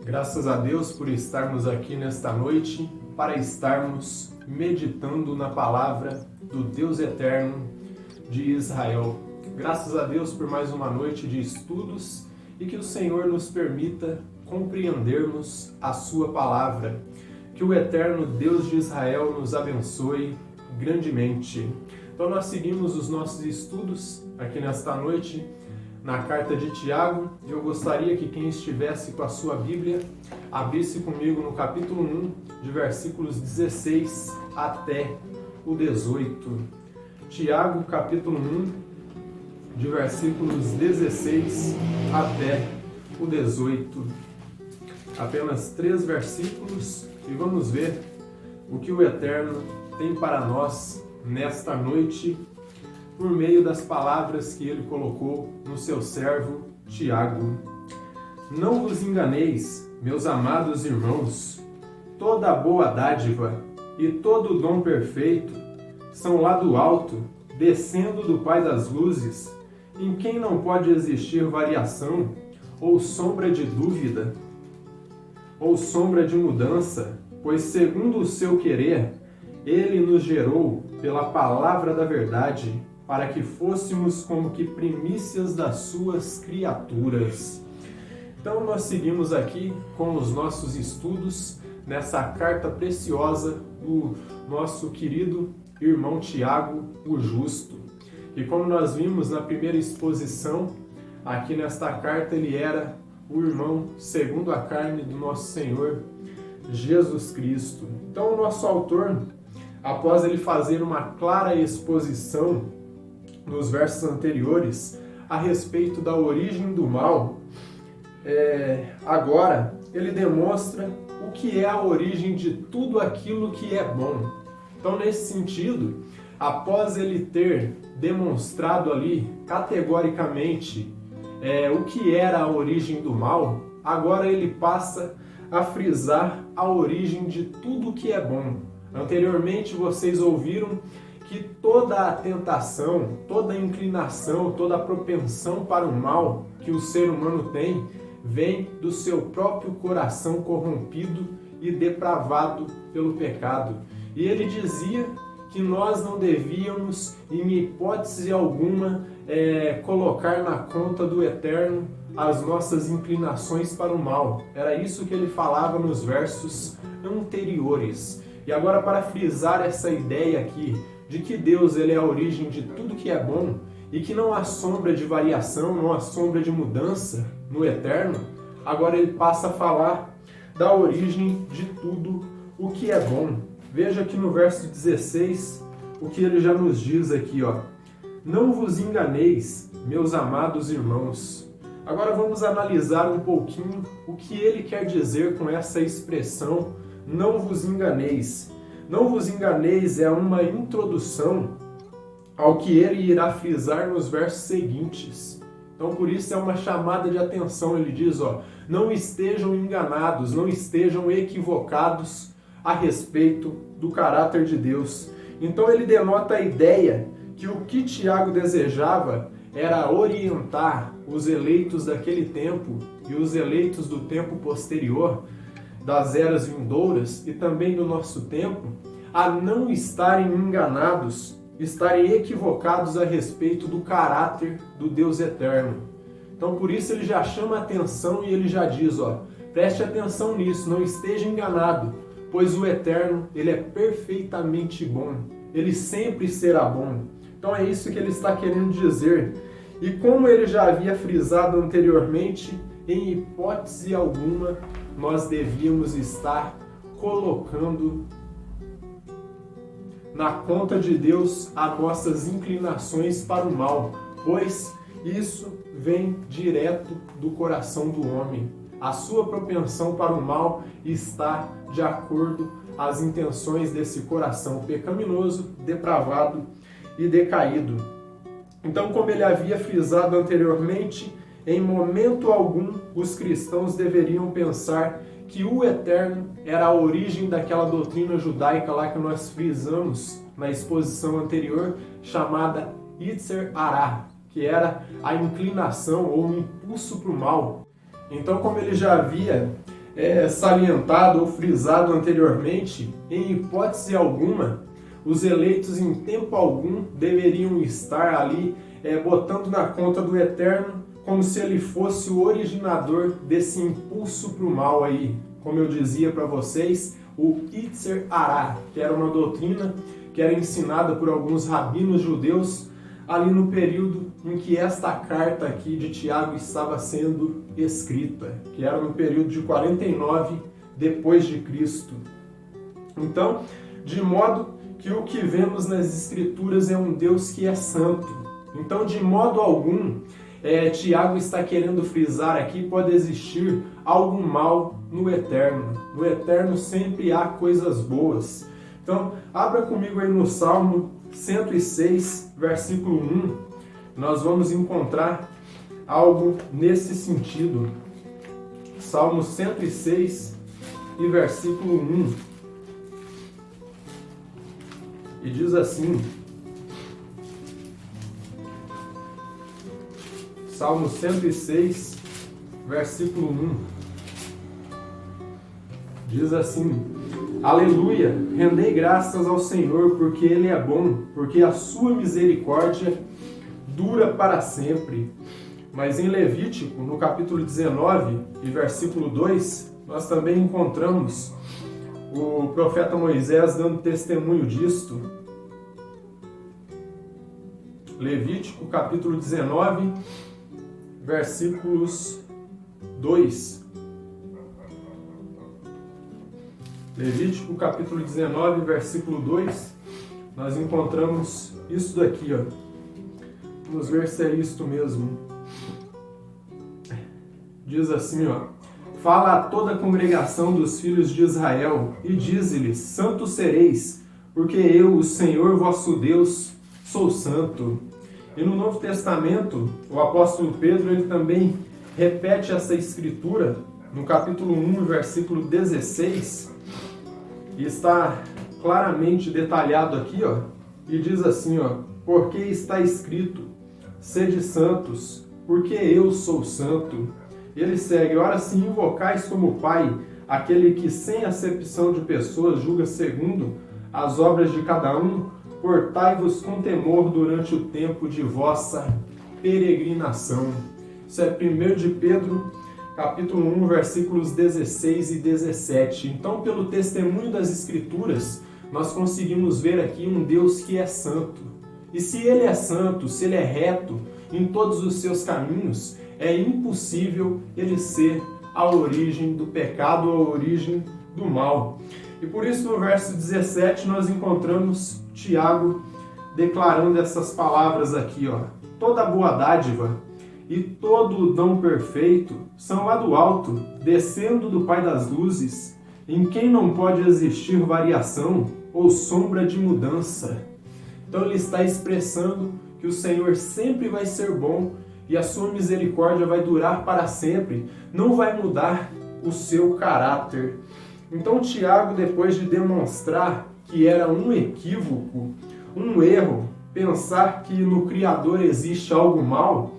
Graças a Deus por estarmos aqui nesta noite para estarmos meditando na palavra do Deus eterno de Israel. Graças a Deus por mais uma noite de estudos e que o Senhor nos permita compreendermos a sua palavra. Que o eterno Deus de Israel nos abençoe grandemente. Então nós seguimos os nossos estudos aqui nesta noite na carta de Tiago. Eu gostaria que quem estivesse com a sua Bíblia abrisse comigo no capítulo 1, de versículos 16 até o 18. Tiago, capítulo 1, de versículos 16 até o 18. Apenas 3 versículos e vamos ver o que o Eterno tem para nós nesta noite por meio das palavras que ele colocou no seu servo Tiago. Não vos enganeis, meus amados irmãos, toda boa dádiva e todo dom perfeito são lá do alto, descendo do Pai das luzes, em quem não pode existir variação, ou sombra de dúvida, ou sombra de mudança, pois segundo o seu querer, ele nos gerou pela palavra da verdade, para que fôssemos como que primícias das suas criaturas. Então nós seguimos aqui com os nossos estudos nessa carta preciosa do nosso querido irmão Tiago, o Justo. E como nós vimos na primeira exposição, aqui nesta carta ele era o irmão segundo a carne do nosso Senhor Jesus Cristo. Então o nosso autor, após ele fazer uma clara exposição nos versos anteriores a respeito da origem do mal, agora ele demonstra o que é a origem de tudo aquilo que é bom. Então, nesse sentido, após ele ter demonstrado ali categoricamente o que era a origem do mal, agora ele passa a frisar a origem de tudo que é bom. Anteriormente vocês ouviram que toda a tentação, toda a inclinação, toda a propensão para o mal que o ser humano tem, vem do seu próprio coração corrompido e depravado pelo pecado. E ele dizia que nós não devíamos, em hipótese alguma, colocar na conta do Eterno as nossas inclinações para o mal. Era isso que ele falava nos versos anteriores. E agora, para frisar essa ideia aqui, de que Deus ele é a origem de tudo que é bom e que não há sombra de variação, não há sombra de mudança no Eterno, agora ele passa a falar da origem de tudo o que é bom. Veja aqui no verso 16 o que ele já nos diz aqui, ó. Não vos enganeis, meus amados irmãos. Agora vamos analisar um pouquinho o que ele quer dizer com essa expressão, não vos enganeis. Não vos enganeis é uma introdução ao que ele irá frisar nos versos seguintes. Então, por isso é uma chamada de atenção. Ele diz, ó, não estejam enganados, não estejam equivocados a respeito do caráter de Deus. Então, ele denota a ideia que o que Tiago desejava era orientar os eleitos daquele tempo e os eleitos do tempo posterior, das eras vindouras e também do nosso tempo, a não estarem enganados, estarem equivocados a respeito do caráter do Deus eterno. Então por isso ele já chama a atenção e ele já diz, ó, preste atenção nisso, não esteja enganado, pois o eterno, ele é perfeitamente bom, ele sempre será bom. Então é isso que ele está querendo dizer. E como ele já havia frisado anteriormente, em hipótese alguma, nós devíamos estar colocando na conta de Deus as nossas inclinações para o mal, pois isso vem direto do coração do homem. A sua propensão para o mal está de acordo às intenções desse coração pecaminoso, depravado e decaído. Então, como ele havia frisado anteriormente, em momento algum os cristãos deveriam pensar que o Eterno era a origem daquela doutrina judaica lá que nós frisamos na exposição anterior, chamada Yetzer Hará, que era a inclinação ou o impulso para o mal. Então, como ele já havia salientado ou frisado anteriormente, em hipótese alguma, os eleitos em tempo algum deveriam estar ali botando na conta do Eterno como se ele fosse o originador desse impulso para o mal aí. Como eu dizia para vocês, o Yetzer Hará, que era uma doutrina que era ensinada por alguns rabinos judeus ali no período em que esta carta aqui de Tiago estava sendo escrita, que era no período de 49 depois de Cristo. Então, de modo que o que vemos nas Escrituras é um Deus que é santo. Então, de modo algum, Tiago está querendo frisar aqui, pode existir algo mal no Eterno. No Eterno sempre há coisas boas. Então, abra comigo aí no Salmo 106, versículo 1. Nós vamos encontrar algo nesse sentido. Salmo 106 e versículo 1. E diz assim: Salmo 106, versículo 1. Diz assim: Aleluia! Rendei graças ao Senhor, porque Ele é bom, porque a sua misericórdia dura para sempre. Mas em Levítico, no capítulo 19 e versículo 2, nós também encontramos o profeta Moisés dando testemunho disto. Levítico, capítulo 19, versículos 2. Levítico, capítulo 19, versículo 2, nós encontramos isso daqui, ó. Vamos ver se é isto mesmo. Diz assim, ó: Fala a toda a congregação dos filhos de Israel e dize-lhes: Santos sereis, porque eu, o Senhor vosso Deus, sou santo. E no Novo Testamento, o apóstolo Pedro ele também repete essa escritura no capítulo 1, versículo 16, e está claramente detalhado aqui, ó, e diz assim, ó: Porque está escrito: Sede santos, porque eu sou santo. Ele segue: Ora, se invocais como Pai aquele que sem acepção de pessoas julga segundo as obras de cada um, portai-vos com temor durante o tempo de vossa peregrinação. Isso é 1 de Pedro, capítulo 1, versículos 16 e 17. Então, pelo testemunho das Escrituras, nós conseguimos ver aqui um Deus que é santo. E se Ele é santo, se Ele é reto em todos os seus caminhos, é impossível Ele ser a origem do pecado, a origem do mal. E por isso, no verso 17, nós encontramos Tiago declarando essas palavras aqui, ó: Toda boa dádiva e todo dom perfeito são lá do alto, descendo do Pai das luzes, em quem não pode existir variação ou sombra de mudança. Então ele está expressando que o Senhor sempre vai ser bom e a sua misericórdia vai durar para sempre, não vai mudar o seu caráter. Então Tiago, depois de demonstrar que era um equívoco, um erro, pensar que no Criador existe algo mal,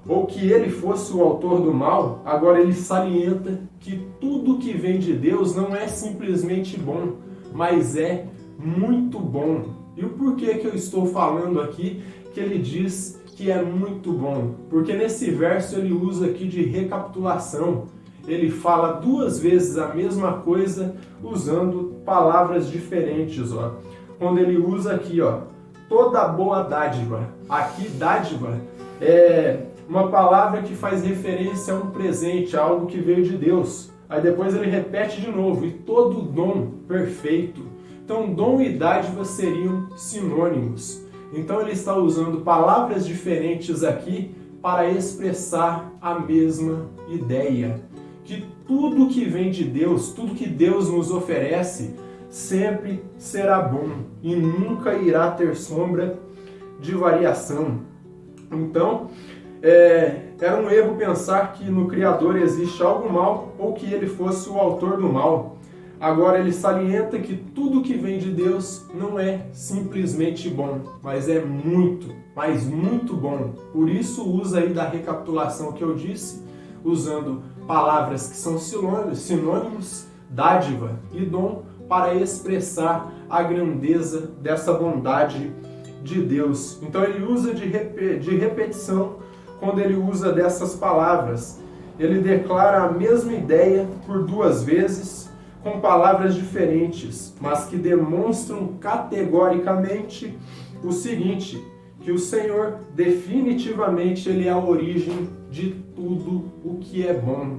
ou que ele fosse o autor do mal, agora ele salienta que tudo que vem de Deus não é simplesmente bom, mas é muito bom. E o porquê que eu estou falando aqui que ele diz que é muito bom? Porque nesse verso ele usa aqui de recapitulação. Ele fala duas vezes a mesma coisa usando palavras diferentes, ó. Quando ele usa aqui, ó, toda boa dádiva. Aqui, dádiva é uma palavra que faz referência a um presente, a algo que veio de Deus. Aí depois ele repete de novo: e todo dom perfeito. Então, dom e dádiva seriam sinônimos. Então, ele está usando palavras diferentes aqui para expressar a mesma ideia. Que tudo que vem de Deus, tudo que Deus nos oferece, sempre será bom e nunca irá ter sombra de variação. Então, era um erro pensar que no Criador existe algo mal ou que ele fosse o autor do mal. Agora ele salienta que tudo que vem de Deus não é simplesmente bom, mas é muito, mas muito bom. Por isso usa aí da recapitulação que eu disse, usando palavras que são sinônimos, dádiva e dom, para expressar a grandeza dessa bondade de Deus. Então ele usa de repetição quando ele usa dessas palavras. Ele declara a mesma ideia por duas vezes, com palavras diferentes, mas que demonstram categoricamente o seguinte, que o Senhor definitivamente ele é a origem de tudo o que é bom.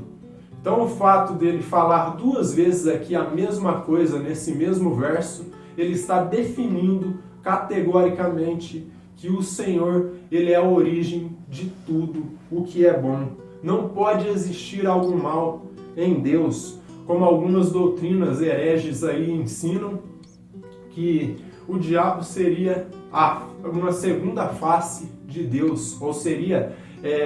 Então o fato dele falar duas vezes aqui a mesma coisa nesse mesmo verso, ele está definindo categoricamente que o Senhor ele é a origem de tudo o que é bom. Não pode existir algo mal em Deus, como algumas doutrinas hereges aí ensinam, que o diabo seria uma segunda face de Deus, ou seria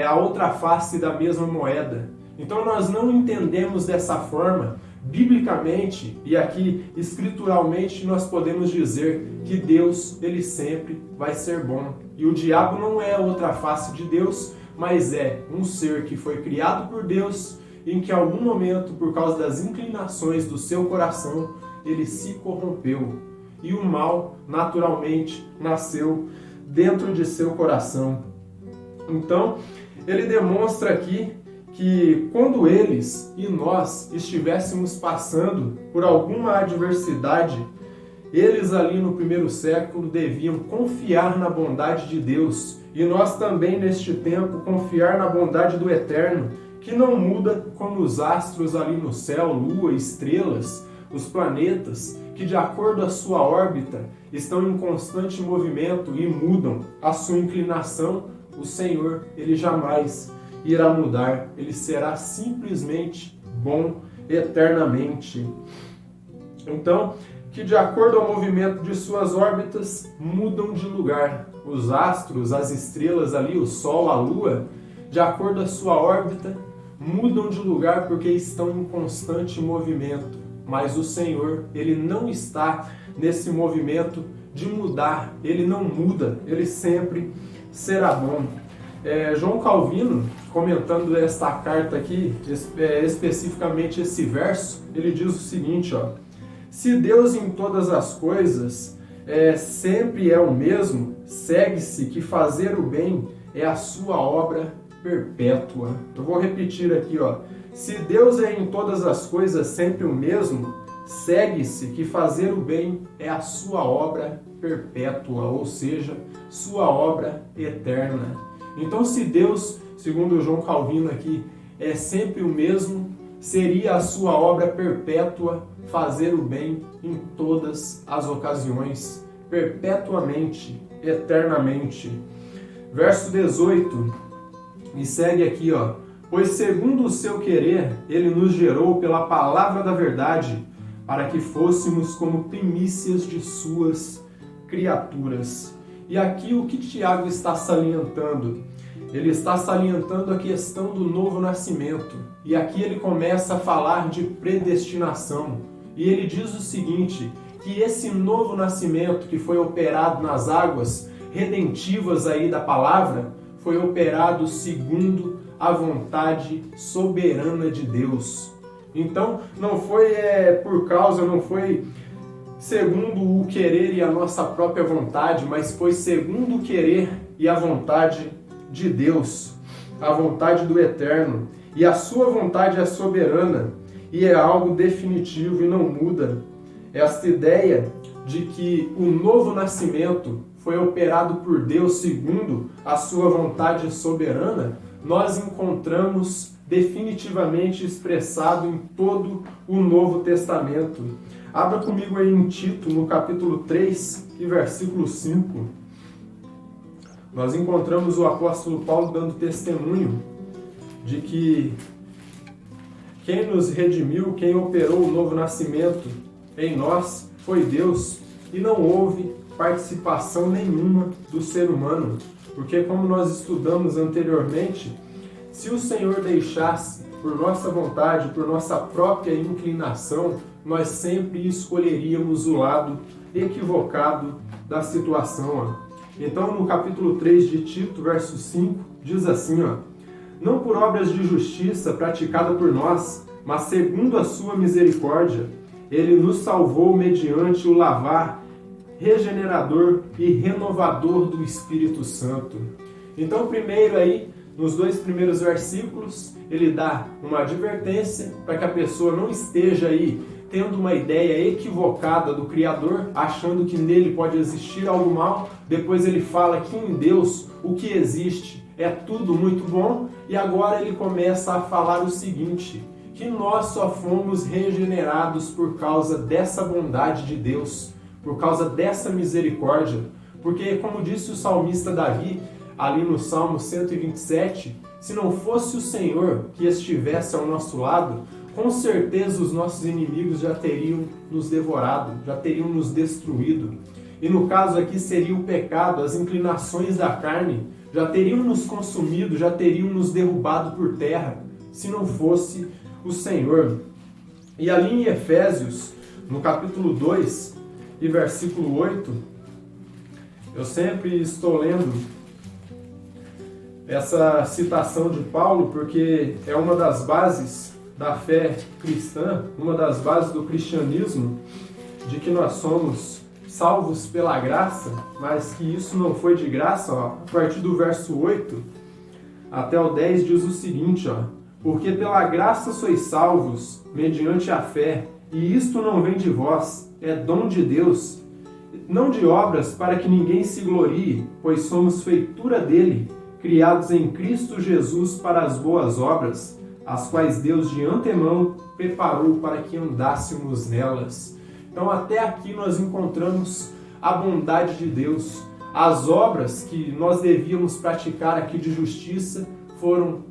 a outra face da mesma moeda. Então nós não entendemos dessa forma. Biblicamente e aqui escrituralmente nós podemos dizer que Deus ele sempre vai ser bom. E o diabo não é outra face de Deus, mas é um ser que foi criado por Deus, em que em algum momento, por causa das inclinações do seu coração, ele se corrompeu. E o mal, naturalmente, nasceu dentro de seu coração. Então, ele demonstra aqui que quando eles e nós estivéssemos passando por alguma adversidade, eles ali no primeiro século deviam confiar na bondade de Deus. E nós também, neste tempo, confiar na bondade do Eterno, que não muda como os astros ali no céu, lua, estrelas, os planetas, que de acordo à sua órbita estão em constante movimento e mudam a sua inclinação. O Senhor, ele jamais irá mudar, ele será simplesmente bom eternamente. Então, que de acordo ao movimento de suas órbitas, mudam de lugar. Os astros, as estrelas ali, o Sol, a Lua, de acordo à sua órbita, mudam de lugar porque estão em constante movimento. Mas o Senhor, ele não está nesse movimento de mudar, ele não muda, ele sempre será bom. João Calvino, comentando esta carta aqui, especificamente esse verso, ele diz o seguinte, ó: se Deus em todas as coisas sempre é o mesmo, segue-se que fazer o bem é a sua obra perpétua. Eu vou repetir aqui, ó: se Deus é em todas as coisas sempre o mesmo, segue-se que fazer o bem é a sua obra perpétua, ou seja, sua obra eterna. Então, se Deus, segundo João Calvino aqui, é sempre o mesmo, seria a sua obra perpétua fazer o bem em todas as ocasiões, perpetuamente, eternamente. Verso 18, e segue aqui, ó: pois segundo o seu querer, ele nos gerou pela palavra da verdade, para que fôssemos como primícias de suas criaturas. E aqui o que Tiago está salientando? Ele está salientando a questão do novo nascimento. E aqui ele começa a falar de predestinação. E ele diz o seguinte, que esse novo nascimento que foi operado nas águas redentivas aí da palavra, foi operado segundo a vontade soberana de Deus. Então, não foi não foi segundo o querer e a nossa própria vontade, mas foi segundo o querer e a vontade de Deus, a vontade do Eterno. E a sua vontade é soberana e é algo definitivo e não muda. Esta ideia de que o novo nascimento foi operado por Deus segundo a sua vontade soberana, nós encontramos definitivamente expressado em todo o Novo Testamento. Abra comigo aí em Tito, no capítulo 3 e versículo 5. Nós encontramos o apóstolo Paulo dando testemunho de que quem nos redimiu, quem operou o novo nascimento em nós foi Deus, e não houve participação nenhuma do ser humano, porque como nós estudamos anteriormente, se o Senhor deixasse por nossa vontade, por nossa própria inclinação, nós sempre escolheríamos o lado equivocado da situação. Então, no capítulo 3 de Tito, verso 5, diz assim, não por obras de justiça praticada por nós, mas segundo a sua misericórdia, ele nos salvou mediante o lavar regenerador e renovador do Espírito Santo. Então, primeiro aí, nos 2 primeiros versículos, ele dá uma advertência para que a pessoa não esteja aí tendo uma ideia equivocada do Criador, achando que nele pode existir algo mal. Depois ele fala que em Deus o que existe é tudo muito bom, e agora ele começa a falar o seguinte, que nós só fomos regenerados por causa dessa bondade de Deus, por causa dessa misericórdia, porque como disse o salmista Davi, ali no Salmo 127, se não fosse o Senhor que estivesse ao nosso lado, com certeza os nossos inimigos já teriam nos devorado, já teriam nos destruído. E no caso aqui seria o pecado, as inclinações da carne, já teriam nos consumido, já teriam nos derrubado por terra, se não fosse o Senhor. E ali em Efésios, no capítulo 2 e versículo 8, eu sempre estou lendo essa citação de Paulo, porque é uma das bases da fé cristã, uma das bases do cristianismo, de que nós somos salvos pela graça, mas que isso não foi de graça. A partir do verso 8 até o 10 diz o seguinte, porque pela graça sois salvos, mediante a fé, e isto não vem de vós, é dom de Deus, não de obras, para que ninguém se glorie, pois somos feitura dele, criados em Cristo Jesus para as boas obras, as quais Deus de antemão preparou para que andássemos nelas. Então até aqui nós encontramos a bondade de Deus. As obras que nós devíamos praticar aqui de justiça foram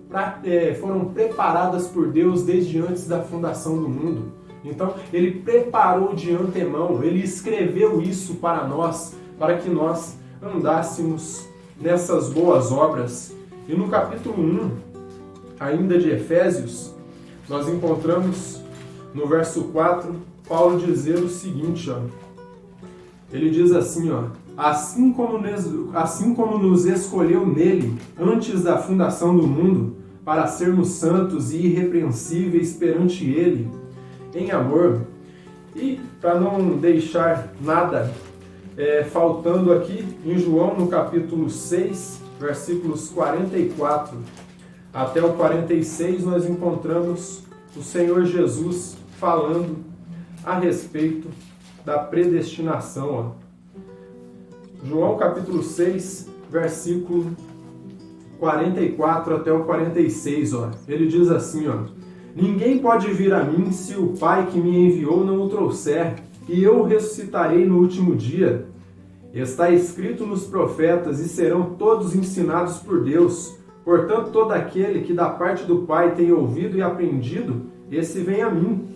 preparadas por Deus desde antes da fundação do mundo. Então ele preparou de antemão, ele escreveu isso para nós, para que nós andássemos nessas boas obras. E no capítulo 1, ainda de Efésios, nós encontramos no verso 4, Paulo dizer o seguinte, ele diz assim, assim como nos escolheu nele, antes da fundação do mundo, para sermos santos e irrepreensíveis perante ele, em amor. E para não deixar nada faltando aqui, em João, no capítulo 6, versículos 44 até o 46, nós encontramos o Senhor Jesus falando a respeito da predestinação. João capítulo 6, versículo 44 até o 46, ele diz assim, ninguém pode vir a mim se o Pai que me enviou não o trouxer, e eu o ressuscitarei no último dia. Está escrito nos profetas, e serão todos ensinados por Deus. Portanto, todo aquele que da parte do Pai tem ouvido e aprendido, esse vem a mim.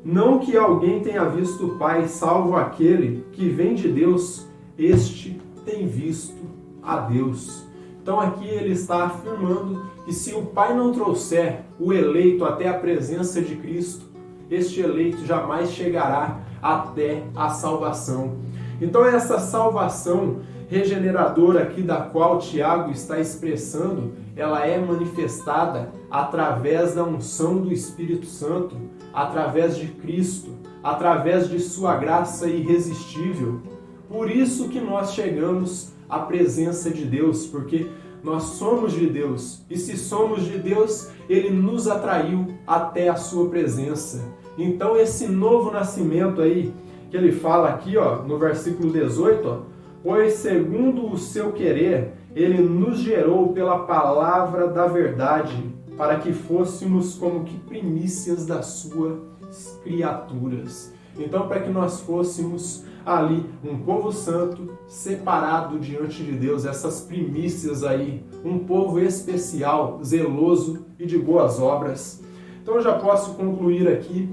Não que alguém tenha visto o Pai, salvo aquele que vem de Deus, este tem visto a Deus. Então aqui ele está afirmando que se o Pai não trouxer o eleito até a presença de Cristo, este eleito jamais chegará até a salvação. Então essa salvação regeneradora aqui da qual Tiago está expressando, ela é manifestada através da unção do Espírito Santo, através de Cristo, através de sua graça irresistível. Por isso que nós chegamos à presença de Deus, porque nós somos de Deus, e se somos de Deus, Ele nos atraiu até a sua presença. Então esse novo nascimento aí, que ele fala aqui, no versículo 18, pois segundo o seu querer, ele nos gerou pela palavra da verdade, para que fôssemos como que primícias das suas criaturas. Então, para que nós fôssemos ali um povo santo, separado diante de Deus, essas primícias aí, um povo especial, zeloso e de boas obras. Então eu já posso concluir aqui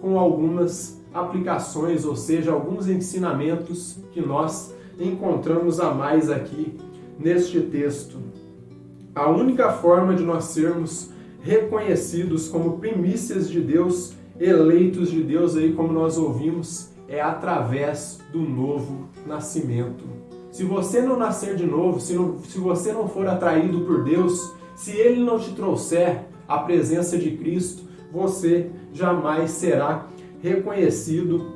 com algumas aplicações, ou seja, alguns ensinamentos que nós encontramos a mais aqui neste texto. A única forma de nós sermos reconhecidos como primícias de Deus, eleitos de Deus, aí como nós ouvimos, é através do novo nascimento. Se você não nascer de novo, se você não for atraído por Deus, se Ele não te trouxer a presença de Cristo, você jamais será reconhecido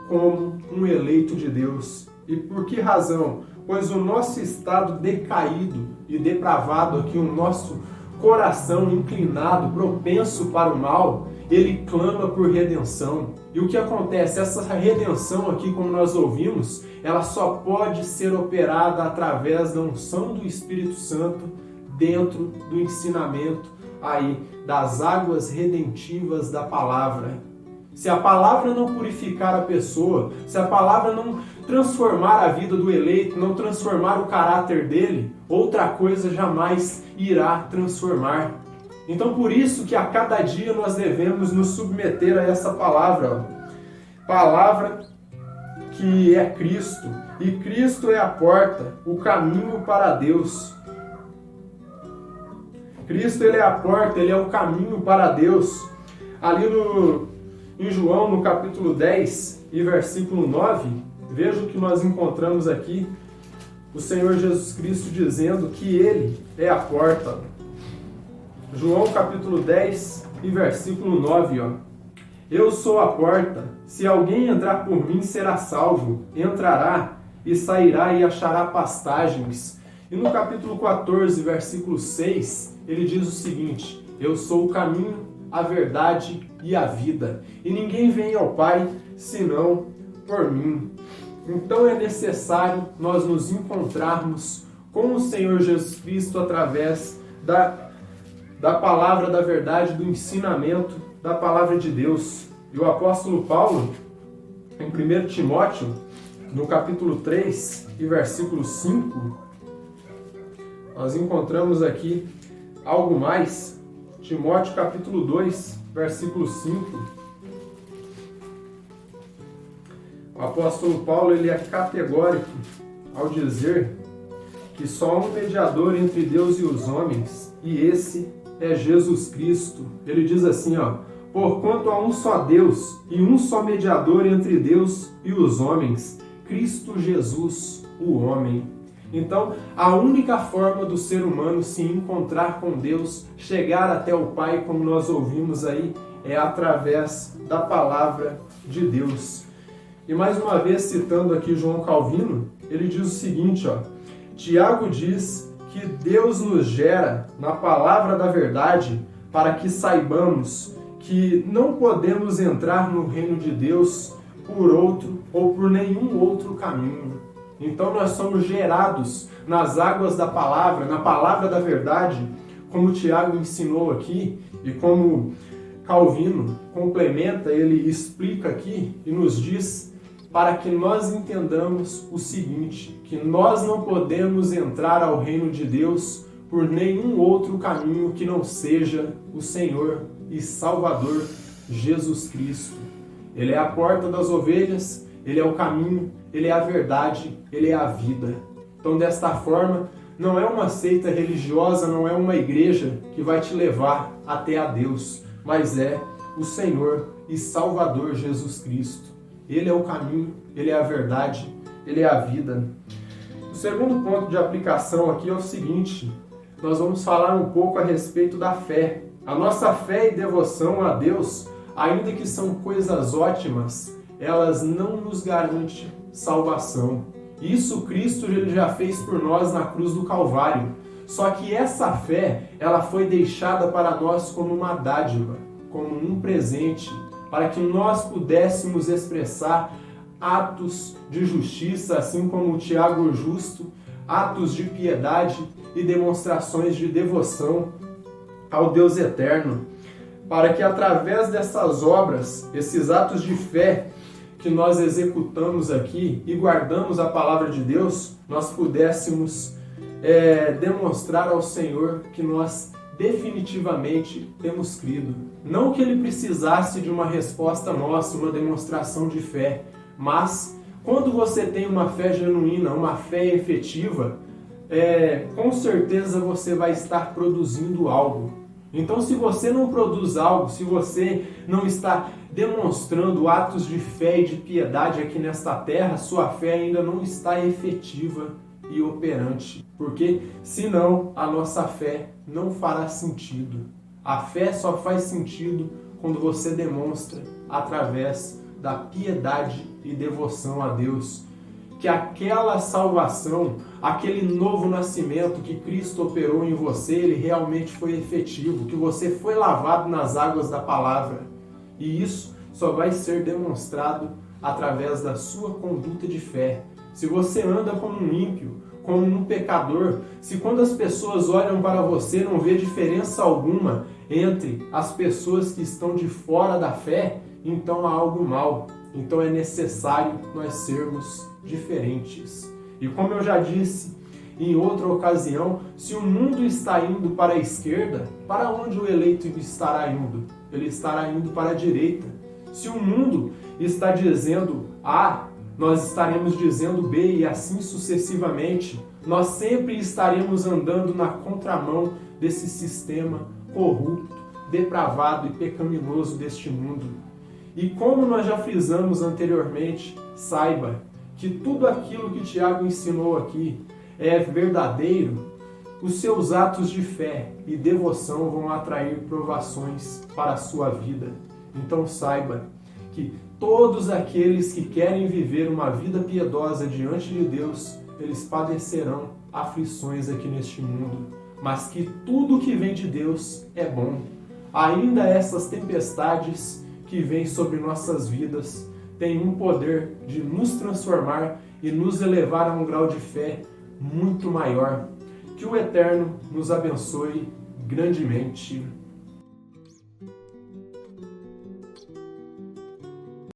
como um eleito de Deus. E por que razão? Pois o nosso estado decaído e depravado aqui, o nosso coração inclinado, propenso para o mal, ele clama por redenção. E o que acontece? Essa redenção aqui, como nós ouvimos, ela só pode ser operada através da unção do Espírito Santo dentro do ensinamento aí das águas redentivas da palavra. Se a palavra não purificar a pessoa, se a palavra não transformar a vida do eleito, não transformar o caráter dele, outra coisa jamais irá transformar. Então por isso que a cada dia nós devemos nos submeter a essa palavra. Palavra que é Cristo. E Cristo é a porta, o caminho para Deus. Cristo, ele é a porta, ele é o caminho para Deus. Ali em João, no capítulo 10 e versículo 9, veja o que nós encontramos aqui. O Senhor Jesus Cristo dizendo que Ele é a porta. João capítulo 10 e versículo 9, ó. Eu sou a porta, se alguém entrar por mim será salvo, entrará e sairá e achará pastagens. E no capítulo 14, versículo 6, ele diz o seguinte: eu sou o caminho, a verdade e a vida, e ninguém vem ao Pai senão por mim. Então é necessário nós nos encontrarmos com o Senhor Jesus Cristo através da palavra da verdade, do ensinamento da palavra de Deus. E o apóstolo Paulo, em 1 Timóteo, no capítulo 3 e versículo 5, nós encontramos aqui algo mais. Timóteo capítulo 2, versículo 5. O apóstolo Paulo, ele é categórico ao dizer que só há um mediador entre Deus e os homens, e esse é Jesus Cristo. Ele diz assim, ó: porquanto há um só Deus e um só mediador entre Deus e os homens, Cristo Jesus, o homem. Então, a única forma do ser humano se encontrar com Deus, chegar até o Pai, como nós ouvimos aí, é através da palavra de Deus. E mais uma vez, citando aqui João Calvino, ele diz o seguinte, ó: Tiago diz que Deus nos gera na palavra da verdade para que saibamos que não podemos entrar no reino de Deus por outro ou por nenhum outro caminho. Então nós somos gerados nas águas da palavra, na palavra da verdade, como Tiago ensinou aqui e como Calvino complementa, ele explica aqui e nos diz para que nós entendamos o seguinte, que nós não podemos entrar ao reino de Deus por nenhum outro caminho que não seja o Senhor e Salvador Jesus Cristo. Ele é a porta das ovelhas, Ele é o caminho, Ele é a verdade, Ele é a vida. Então, desta forma, não é uma seita religiosa, não é uma igreja que vai te levar até a Deus, mas é o Senhor e Salvador Jesus Cristo. Ele é o caminho, Ele é a verdade, Ele é a vida. O segundo ponto de aplicação aqui é o seguinte: nós vamos falar um pouco a respeito da fé. A nossa fé e devoção a Deus, ainda que são coisas ótimas, elas não nos garantem salvação. Isso Cristo ele já fez por nós na cruz do Calvário. Só que essa fé, ela foi deixada para nós como uma dádiva, como um presente, para que nós pudéssemos expressar atos de justiça, assim como o Tiago justo, atos de piedade e demonstrações de devoção ao Deus eterno, para que através dessas obras, esses atos de fé que nós executamos aqui e guardamos a palavra de Deus, nós pudéssemos demonstrar ao Senhor que nós definitivamente temos crido. Não que ele precisasse de uma resposta nossa, uma demonstração de fé, mas quando você tem uma fé genuína, uma fé efetiva, com certeza você vai estar produzindo algo. Então, se você não produz algo, se você não está demonstrando atos de fé e de piedade aqui nesta terra, sua fé ainda não está efetiva e operante. Porque senão a nossa fé não fará sentido. A fé só faz sentido quando você demonstra através da piedade e devoção a Deus que aquela salvação, aquele novo nascimento que Cristo operou em você, ele realmente foi efetivo, que você foi lavado nas águas da palavra. E isso só vai ser demonstrado através da sua conduta de fé. Se você anda como um ímpio, como um pecador, se quando as pessoas olham para você não vê diferença alguma entre as pessoas que estão de fora da fé, então há algo mal. Então é necessário nós sermos diferentes. E como eu já disse em outra ocasião, se o mundo está indo para a esquerda, para onde o eleito estará indo? Ele estará indo para a direita. Se o mundo está dizendo A, nós estaremos dizendo B e assim sucessivamente. Nós sempre estaremos andando na contramão desse sistema corrupto, depravado e pecaminoso deste mundo. E como nós já frisamos anteriormente, saiba que tudo aquilo que Tiago ensinou aqui é verdadeiro. Os seus atos de fé e devoção vão atrair provações para a sua vida. Então saiba que todos aqueles que querem viver uma vida piedosa diante de Deus, eles padecerão aflições aqui neste mundo, mas que tudo que vem de Deus é bom. Ainda essas tempestades que vêm sobre nossas vidas têm um poder de nos transformar e nos elevar a um grau de fé muito maior. Que o Eterno nos abençoe grandemente.